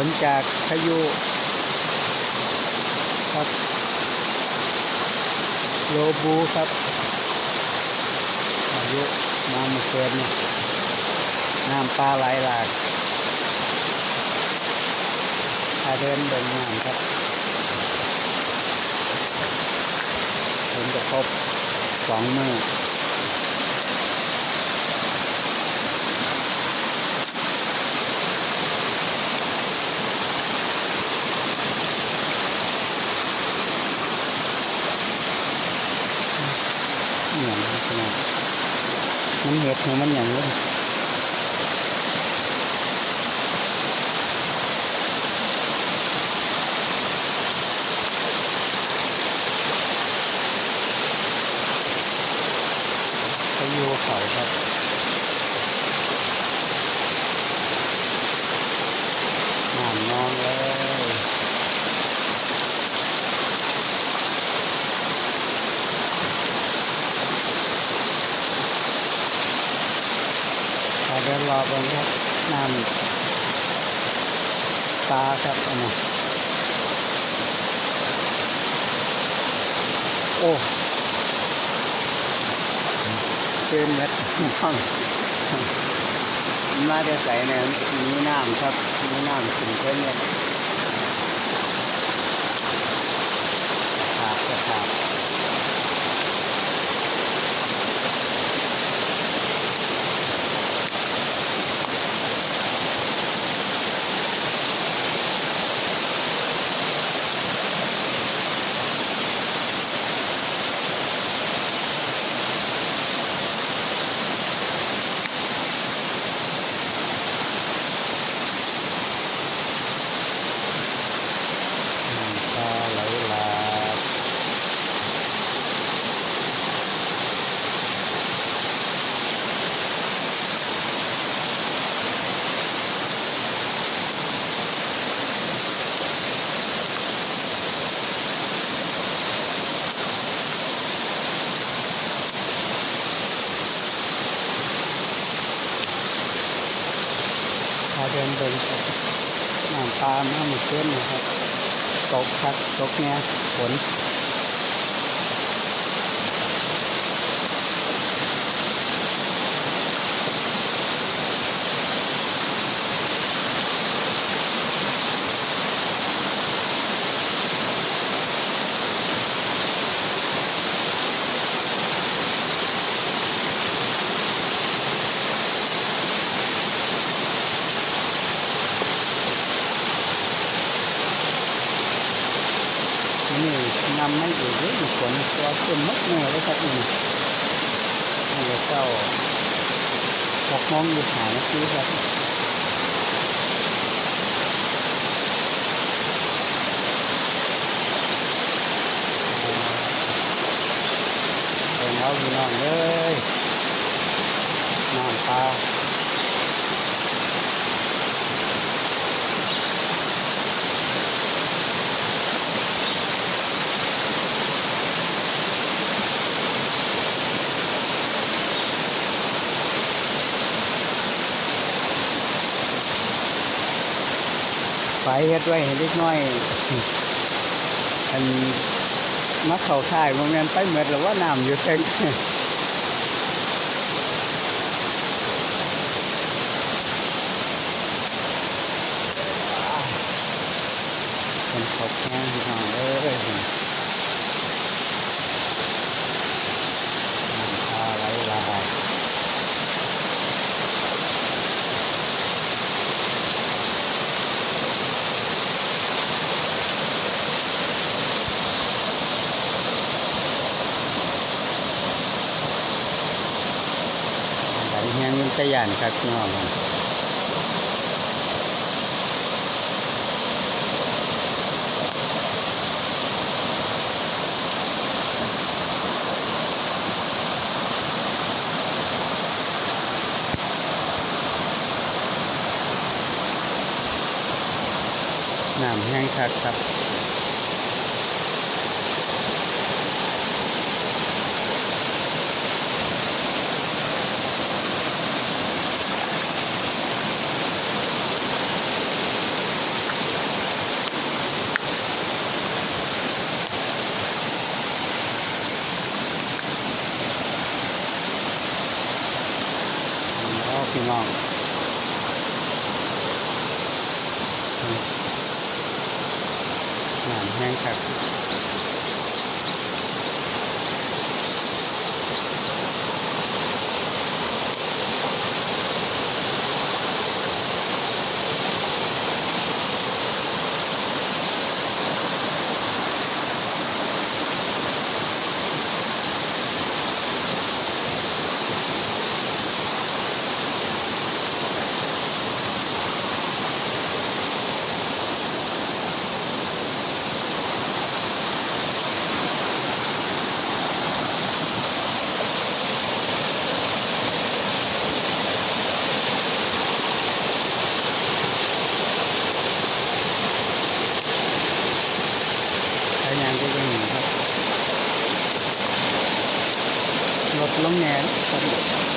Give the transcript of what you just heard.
ลจากพายุครับโลบูครับพายุมาเมื่อคืนน้ำปลาไหลหลากพาเดินเดินน้ำครับผลกระทบ2 มื้ออย่างนี้ขนาดมันเห็ดของมันอย่างนี้พายุเขาครับน้ำนองเลยเดินรอบนครับน้ำตาครับอันนี้โอ้เกินเม็ดห้องมาได้ใส่เนี่ยมีน้ำครับมีน้ำถึงเกินเม็ดขาดกระขาดเดินเดินครับน้ำปลามาเมื่อคืนนะครับตกครับตกเนี่ยฝนนี่นำไม่อยู่ด้วยฝนตัวขึ้นมดเลยครับนี่เจ้า6:25 ครับเป็นเอาพี่น้องเลยน้ำปลาไปเฮ็ดไว้ให้เล็กน้อยอันมาเข้าค่ายโรงเรียนไปหมดแล้วว่าน้ำอยู่เต็มเป็นขบแห้งพี่น้องเลยน้ำตาไหลหลากแห้งมันขยันครับพี่น้องน้ำแห้งคักครับ น แห้งคักใช้งานได้ยังหนึ่งครับลดลงแหนครับ